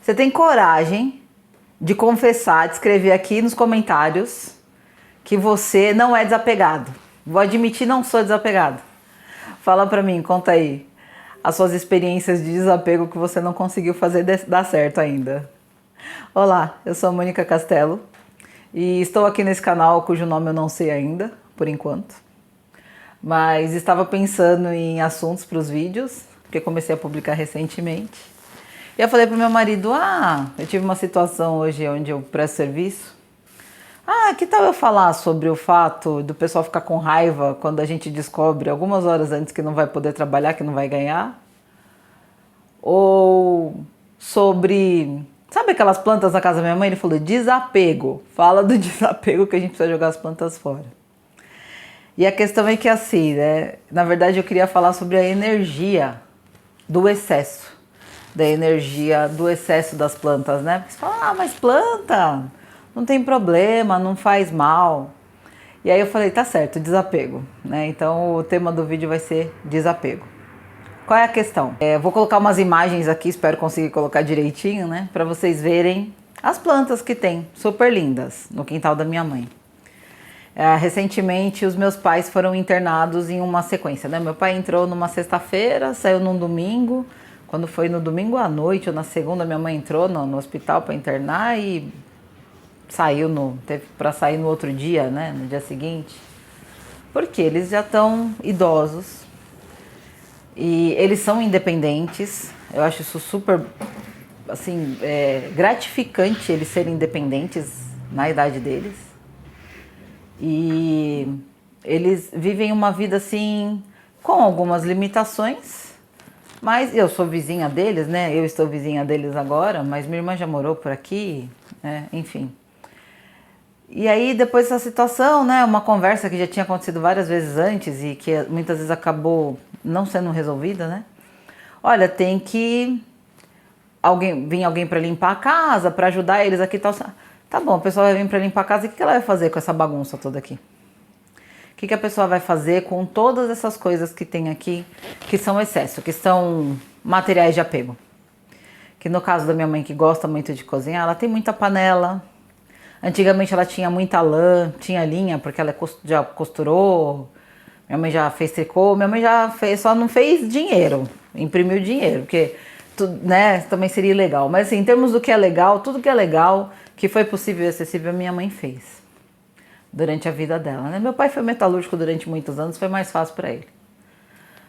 Você tem coragem de confessar, de escrever aqui nos comentários que você não é desapegado. Vou admitir, não sou desapegado. Fala pra mim, conta aí as suas experiências de desapego que você não conseguiu fazer dar certo ainda. Olá, eu sou a Mônica Castelo e estou aqui nesse canal cujo nome eu não sei ainda, por enquanto. Mas estava pensando em assuntos para os vídeos, porque comecei a publicar recentemente. E eu falei pro meu marido, eu tive uma situação hoje onde eu presto serviço. Que tal eu falar sobre o fato do pessoal ficar com raiva quando a gente descobre algumas horas antes que não vai poder trabalhar, que não vai ganhar? Ou sobre... Sabe aquelas plantas na casa da minha mãe? Ele falou, desapego. Fala do desapego que a gente precisa jogar as plantas fora. E a questão é que assim, né? Na verdade eu queria falar sobre a energia do excesso. Da energia do excesso das plantas, né? Porque você fala, mas planta não tem problema, não faz mal. E aí eu falei, tá certo, desapego, né? Então o tema do vídeo vai ser desapego. Qual é a questão? Eu vou colocar umas imagens aqui, espero conseguir colocar direitinho, né? Para vocês verem as plantas que tem, super lindas, no quintal da minha mãe. Recentemente os meus pais foram internados em uma sequência, né? Meu pai entrou numa sexta-feira, saiu num domingo. Quando foi no domingo à noite ou na segunda, minha mãe entrou no hospital para internar e teve para sair no outro dia, né? No dia seguinte. Porque eles já estão idosos e eles são independentes. Eu acho isso super, assim, gratificante eles serem independentes na idade deles. E eles vivem uma vida assim, com algumas limitações, mas eu sou vizinha deles, né? Eu estou vizinha deles agora, mas minha irmã já morou por aqui, né? Enfim. E aí, depois dessa situação, né? Uma conversa que já tinha acontecido várias vezes antes e que muitas vezes acabou não sendo resolvida, né? Olha, tem que vir alguém para limpar a casa, para ajudar eles aqui e tal. Tá bom, a pessoa vai vir para limpar a casa e o que ela vai fazer com essa bagunça toda aqui? O que a pessoa vai fazer com todas essas coisas que tem aqui, que são excesso, que são materiais de apego? Que no caso da minha mãe, que gosta muito de cozinhar, ela tem muita panela. Antigamente ela tinha muita lã, tinha linha, porque ela já costurou. Minha mãe já fez tricô, minha mãe já fez, só não fez dinheiro, imprimiu dinheiro, porque né, também seria ilegal. Mas assim, em termos do que é legal, tudo que é legal, que foi possível e acessível, a minha mãe fez durante a vida dela, né? Meu pai foi metalúrgico durante muitos anos, foi mais fácil para ele.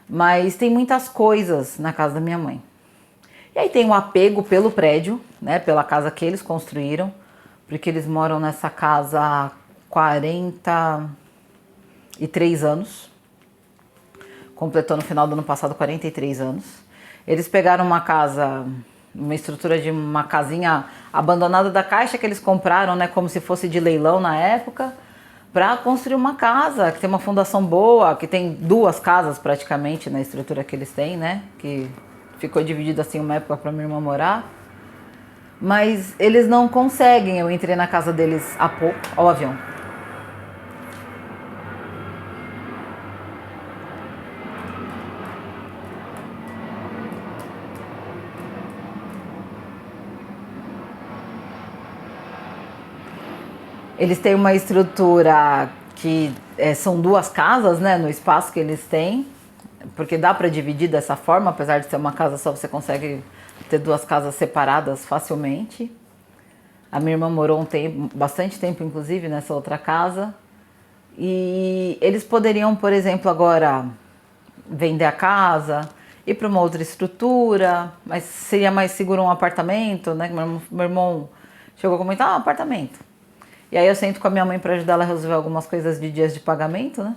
Mas tem muitas coisas na casa da minha mãe. E aí tem o apego pelo prédio, né? Pela casa que eles construíram, porque eles moram nessa casa há 43 anos. Completou no final do ano passado 43 anos. Eles pegaram uma casa, uma estrutura de uma casinha abandonada da Caixa que eles compraram, né, como se fosse de leilão na época, para construir uma casa que tem uma fundação boa, que tem duas casas praticamente na estrutura que eles têm, né, que ficou dividido assim uma época para minha irmã morar. Mas eles não conseguem. Eu entrei na casa deles há pouco. Ó o avião. Eles têm uma estrutura que são duas casas, né, no espaço que eles têm, porque dá para dividir dessa forma, apesar de ser uma casa só, você consegue ter duas casas separadas facilmente. A minha irmã morou bastante tempo, inclusive, nessa outra casa. E eles poderiam, por exemplo, agora vender a casa, ir para uma outra estrutura, mas seria mais seguro um apartamento, né? Meu irmão chegou a comentar, um apartamento. E aí eu sento com a minha mãe para ajudar ela a resolver algumas coisas de dias de pagamento, né?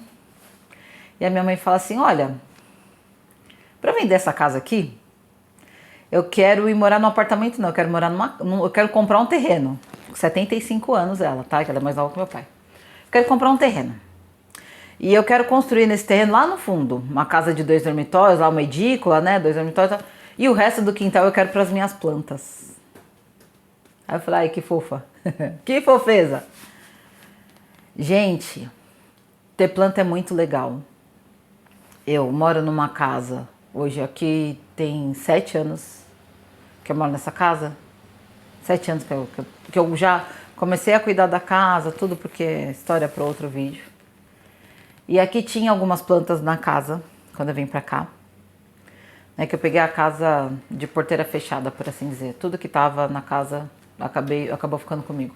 E a minha mãe fala assim, olha, para vender essa casa aqui, eu quero ir morar num apartamento, não, eu quero morar eu quero comprar um terreno. Com 75 anos ela, tá? Que ela é mais nova que meu pai. Eu quero comprar um terreno. E eu quero construir nesse terreno lá no fundo, uma casa de 2 dormitórios, lá uma edícula, né? 2 dormitórios. E o resto do quintal eu quero para as minhas plantas. Aí eu falei, ai, que fofa. Que fofeza. Gente, ter planta é muito legal. Eu moro numa casa, hoje aqui tem 7 anos que eu moro nessa casa. 7 anos que eu já comecei a cuidar da casa, tudo, porque é história para outro vídeo. E aqui tinha algumas plantas na casa, quando eu vim pra cá. Né, que eu peguei a casa de porteira fechada, por assim dizer. Tudo que tava na casa acabou ficando comigo.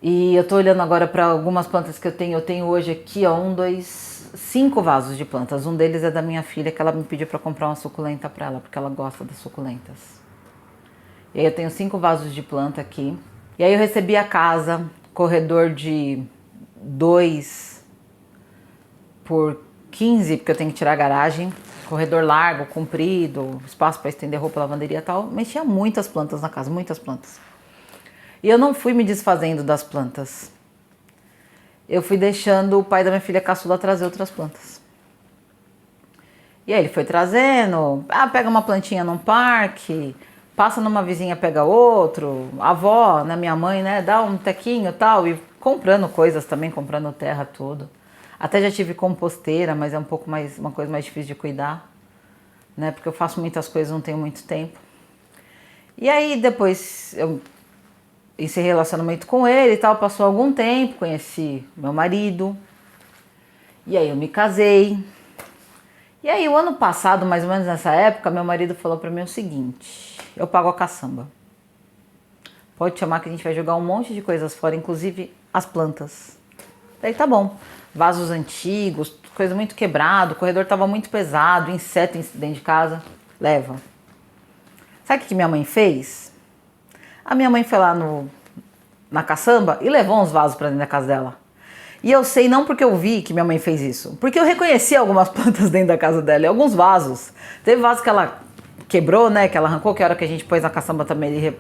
E eu tô olhando agora para algumas plantas que eu tenho. Eu tenho hoje aqui, ó, 5 vasos de plantas. Um deles é da minha filha, que ela me pediu para comprar uma suculenta para ela, porque ela gosta das suculentas. E aí eu tenho 5 vasos de planta aqui. E aí eu recebi a casa, corredor de 2 por 15, porque eu tenho que tirar a garagem. Corredor largo, comprido, espaço para estender roupa, lavanderia e tal. Mas tinha muitas plantas na casa, muitas plantas. E eu não fui me desfazendo das plantas. Eu fui deixando o pai da minha filha caçula trazer outras plantas. E aí ele foi trazendo, pega uma plantinha num parque, passa numa vizinha, pega outro, a avó, né, minha mãe, né, dá um tequinho e tal, e comprando coisas também, comprando terra, tudo. Até já tive composteira, mas é uma coisa mais difícil de cuidar, né, porque eu faço muitas coisas, não tenho muito tempo. E aí depois eu encerrei relacionamento com ele e tal, passou algum tempo, conheci meu marido, e aí eu me casei. E aí o ano passado, mais ou menos nessa época, meu marido falou pra mim o seguinte: eu pago a caçamba. Pode chamar que a gente vai jogar um monte de coisas fora, inclusive as plantas. Daí tá bom. Vasos antigos, coisa muito quebrada, o corredor tava muito pesado, inseto dentro de casa, leva. Sabe o que minha mãe fez? A minha mãe foi lá na caçamba e levou uns vasos pra dentro da casa dela. E eu sei não porque eu vi que minha mãe fez isso, porque eu reconheci algumas plantas dentro da casa dela e alguns vasos. Teve vasos que ela quebrou, né, que ela arrancou, que a hora que a gente pôs na caçamba também ele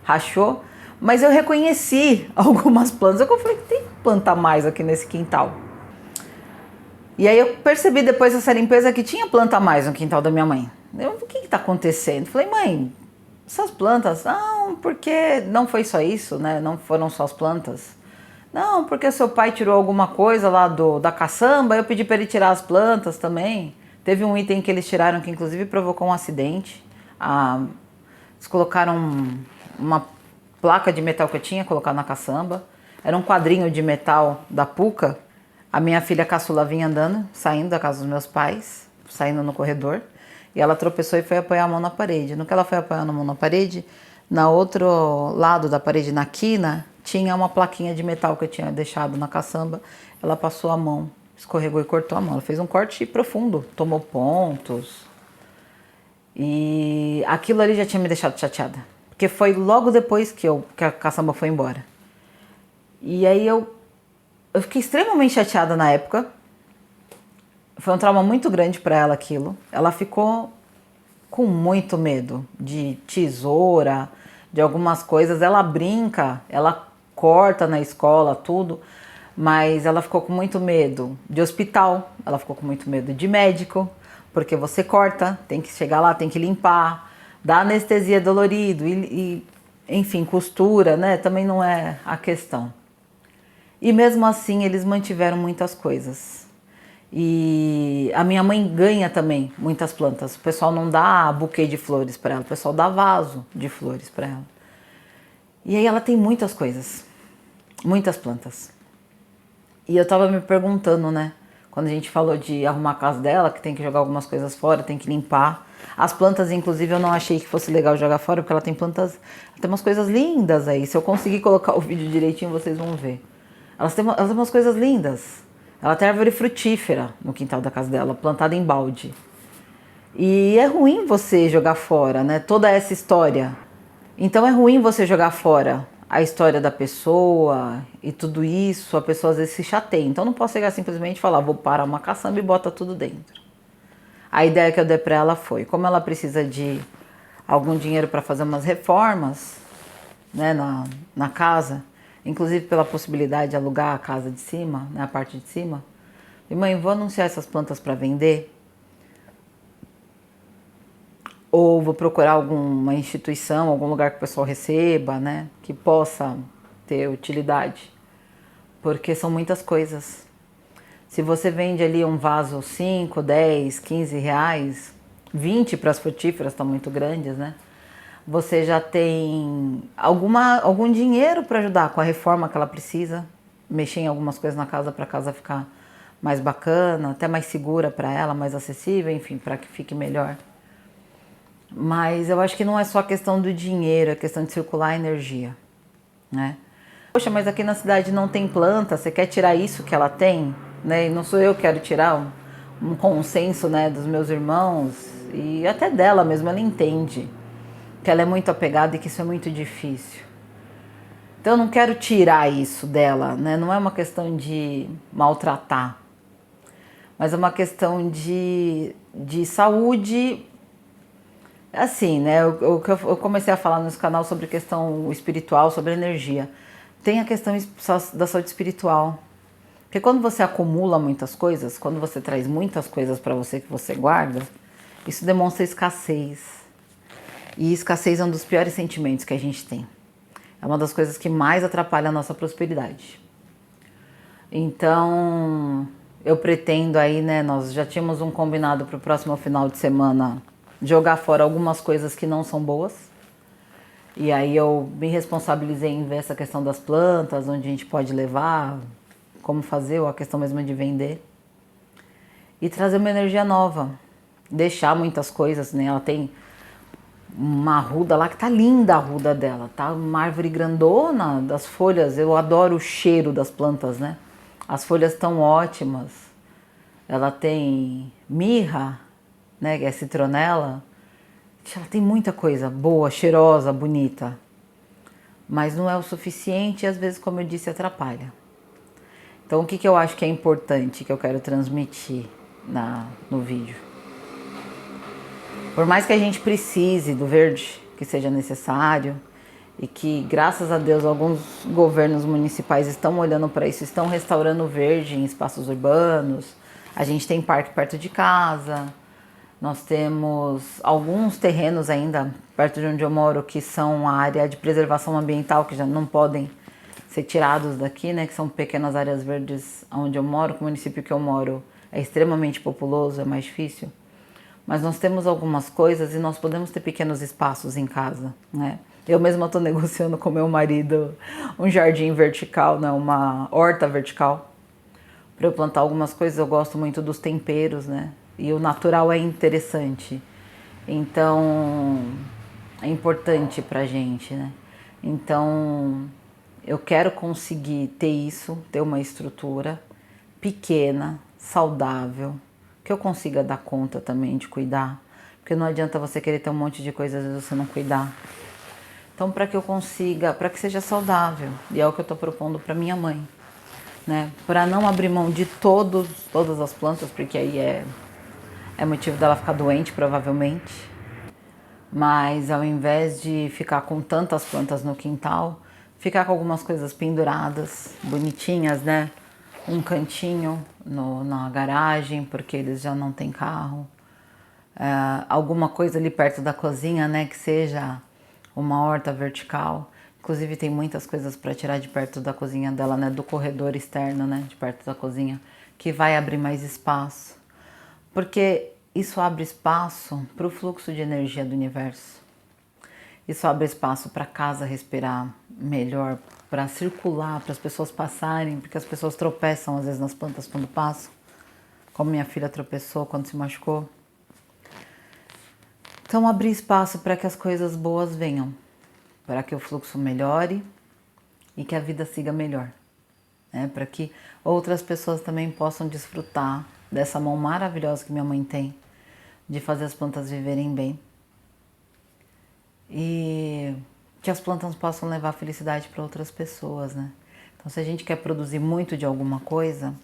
rachou. Mas eu reconheci algumas plantas. Eu falei, tem que plantar mais aqui nesse quintal. E aí eu percebi depois dessa limpeza que tinha planta a mais no quintal da minha mãe. O que está acontecendo? Falei, mãe, essas plantas, não, porque não foi só isso, né? Não foram só as plantas. Não, porque seu pai tirou alguma coisa lá da caçamba, eu pedi para ele tirar as plantas também. Teve um item que eles tiraram que inclusive provocou um acidente. Eles colocaram uma placa de metal que eu tinha colocado na caçamba. Era um quadrinho de metal da Puca. A minha filha caçula vinha andando, saindo da casa dos meus pais, saindo no corredor. E ela tropeçou e foi apoiar a mão na parede. No que ela foi apoiando a mão na parede, na outro lado da parede, na quina, tinha uma plaquinha de metal que eu tinha deixado na caçamba. Ela passou a mão, escorregou e cortou a mão. Ela fez um corte profundo, tomou pontos. E aquilo ali já tinha me deixado chateada. Porque foi logo depois que a caçamba foi embora. E aí eu fiquei extremamente chateada na época. Foi um trauma muito grande para ela aquilo. Ela ficou com muito medo de tesoura, de algumas coisas. Ela brinca, ela corta na escola, tudo. Mas ela ficou com muito medo de hospital. Ela ficou com muito medo de médico. Porque você corta, tem que chegar lá, tem que limpar. Dá anestesia dolorido e enfim, costura, né? Também não é a questão. E mesmo assim eles mantiveram muitas coisas. E a minha mãe ganha também muitas plantas. O pessoal não dá buquê de flores para ela, o pessoal dá vaso de flores para ela. E aí ela tem muitas coisas, muitas plantas. E eu tava me perguntando, né? Quando a gente falou de arrumar a casa dela, que tem que jogar algumas coisas fora, tem que limpar. As plantas, inclusive, eu não achei que fosse legal jogar fora, porque ela tem plantas, tem umas coisas lindas aí. Se eu conseguir colocar o vídeo direitinho, vocês vão ver. Elas têm umas coisas lindas. Ela tem árvore frutífera no quintal da casa dela, plantada em balde. E é ruim você jogar fora, né? Toda essa história. Então é ruim você jogar fora a história da pessoa e tudo isso. A pessoa às vezes se chateia. Então não posso chegar simplesmente e falar, vou parar uma caçamba e bota tudo dentro. A ideia que eu dei pra ela foi, como ela precisa de algum dinheiro para fazer umas reformas, né, na casa, inclusive pela possibilidade de alugar a casa de cima, né, a parte de cima. E mãe, vou anunciar essas plantas para vender? Ou vou procurar alguma instituição, algum lugar que o pessoal receba, né, que possa ter utilidade? Porque são muitas coisas. Se você vende ali um vaso 5, 10, 15 reais, 20 para as frutíferas estão muito grandes, né? você já tem algum dinheiro para ajudar com a reforma que ela precisa, mexer em algumas coisas na casa para a casa ficar mais bacana, até mais segura para ela, mais acessível, enfim, para que fique melhor. Mas eu acho que não é só a questão do dinheiro, é a questão de circular a energia, né? Poxa, mas aqui na cidade não tem planta, você quer tirar isso que ela tem, né? E não sou eu que quero tirar um consenso, né, dos meus irmãos e até dela mesmo, ela entende que ela é muito apegada e que isso é muito difícil. Então eu não quero tirar isso dela, né? Não é uma questão de maltratar, mas é uma questão de saúde. Assim, né? Eu comecei a falar nesse canal sobre questão espiritual, sobre energia. Tem a questão da saúde espiritual. Porque quando você acumula muitas coisas, quando você traz muitas coisas para você que você guarda, isso demonstra escassez. E escassez é um dos piores sentimentos que a gente tem. É uma das coisas que mais atrapalha a nossa prosperidade. Então, eu pretendo aí, né? Nós já tínhamos um combinado para o próximo final de semana jogar fora algumas coisas que não são boas. E aí eu me responsabilizei em ver essa questão das plantas, onde a gente pode levar, como fazer, ou a questão mesmo de vender. E trazer uma energia nova. Deixar muitas coisas, né? Ela tem uma arruda lá que tá linda, a arruda dela, tá? Uma árvore grandona das folhas. Eu adoro o cheiro das plantas, né? As folhas estão ótimas. Ela tem mirra, né? Que é citronela. Ela tem muita coisa boa, cheirosa, bonita. Mas não é o suficiente e às vezes, como eu disse, atrapalha. Então o que eu acho que é importante, que eu quero transmitir no vídeo? Por mais que a gente precise do verde, que seja necessário, e que, graças a Deus, alguns governos municipais estão olhando para isso, estão restaurando o verde em espaços urbanos, a gente tem parque perto de casa, nós temos alguns terrenos ainda perto de onde eu moro que são a área de preservação ambiental, que já não podem ser tirados daqui, né? Que são pequenas áreas verdes onde eu moro, que o município que eu moro é extremamente populoso, é mais difícil. Mas nós temos algumas coisas e nós podemos ter pequenos espaços em casa, né? Eu mesma estou negociando com meu marido um jardim vertical, né? Uma horta vertical, para eu plantar algumas coisas. Eu gosto muito dos temperos, né? E o natural é interessante. Então, é importante pra gente, né? Então, eu quero conseguir ter isso, ter uma estrutura pequena, saudável, que eu consiga dar conta também de cuidar, porque não adianta você querer ter um monte de coisa, às vezes você não cuidar. Então, para que eu consiga, para que seja saudável, e é o que eu estou propondo para minha mãe, né? Para não abrir mão de todas as plantas, porque aí é motivo dela ficar doente, provavelmente. Mas ao invés de ficar com tantas plantas no quintal, ficar com algumas coisas penduradas, bonitinhas, né? Um cantinho na garagem, porque eles já não têm carro. Alguma coisa ali perto da cozinha, né? Que seja uma horta vertical. Inclusive tem muitas coisas para tirar de perto da cozinha dela, né? Do corredor externo, né? De perto da cozinha, que vai abrir mais espaço. Porque isso abre espaço para o fluxo de energia do universo. Isso abre espaço para a casa respirar melhor, para circular, para as pessoas passarem, porque as pessoas tropeçam às vezes nas plantas quando passam, como minha filha tropeçou quando se machucou. Então abrir espaço para que as coisas boas venham, para que o fluxo melhore e que a vida siga melhor, né? Para que outras pessoas também possam desfrutar dessa mão maravilhosa que minha mãe tem, de fazer as plantas viverem bem. E que as plantas possam levar felicidade para outras pessoas, né? Então, se a gente quer produzir muito de alguma coisa,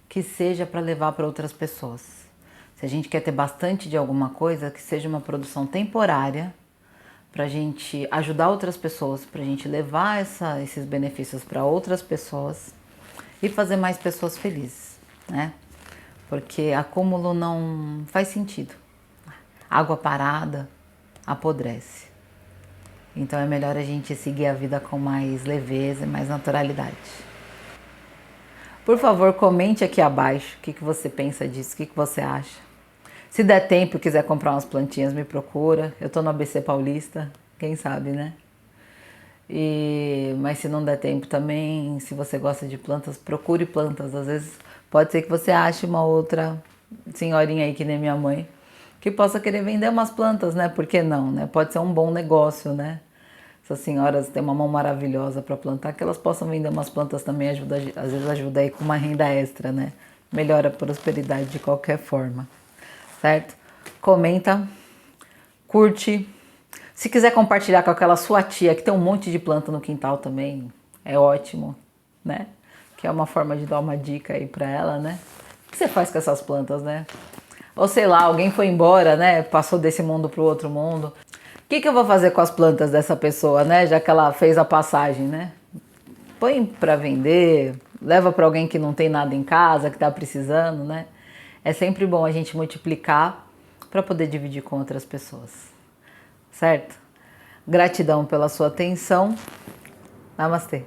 que seja para levar para outras pessoas. Se a gente quer ter bastante de alguma coisa, que seja uma produção temporária, para a gente ajudar outras pessoas, para a gente levar esses benefícios para outras pessoas e fazer mais pessoas felizes, né? Porque acúmulo não faz sentido. Água parada apodrece. Então é melhor a gente seguir a vida com mais leveza e mais naturalidade. Por favor, comente aqui abaixo o que você pensa disso, o que você acha. Se der tempo e quiser comprar umas plantinhas, me procura. Eu estou no ABC Paulista. Quem sabe, né? Mas se não der tempo também, se você gosta de plantas, procure plantas. Às vezes pode ser que você ache uma outra senhorinha aí que nem minha mãe, que possa querer vender umas plantas, né? Por que não, né? Pode ser um bom negócio, né? Essas senhoras têm uma mão maravilhosa para plantar, que elas possam vender umas plantas também, ajuda, às vezes ajuda aí com uma renda extra, né? Melhora a prosperidade de qualquer forma, certo? Comenta, curte. Se quiser compartilhar com aquela sua tia que tem um monte de planta no quintal também, é ótimo, né? Que é uma forma de dar uma dica aí para ela, né? O que você faz com essas plantas, né? Ou sei lá, alguém foi embora, né? Passou desse mundo para o outro mundo. O que eu vou fazer com as plantas dessa pessoa, né? Já que ela fez a passagem, né? Põe para vender, leva para alguém que não tem nada em casa, que está precisando, né? É sempre bom a gente multiplicar para poder dividir com outras pessoas, certo? Gratidão pela sua atenção. Namastê.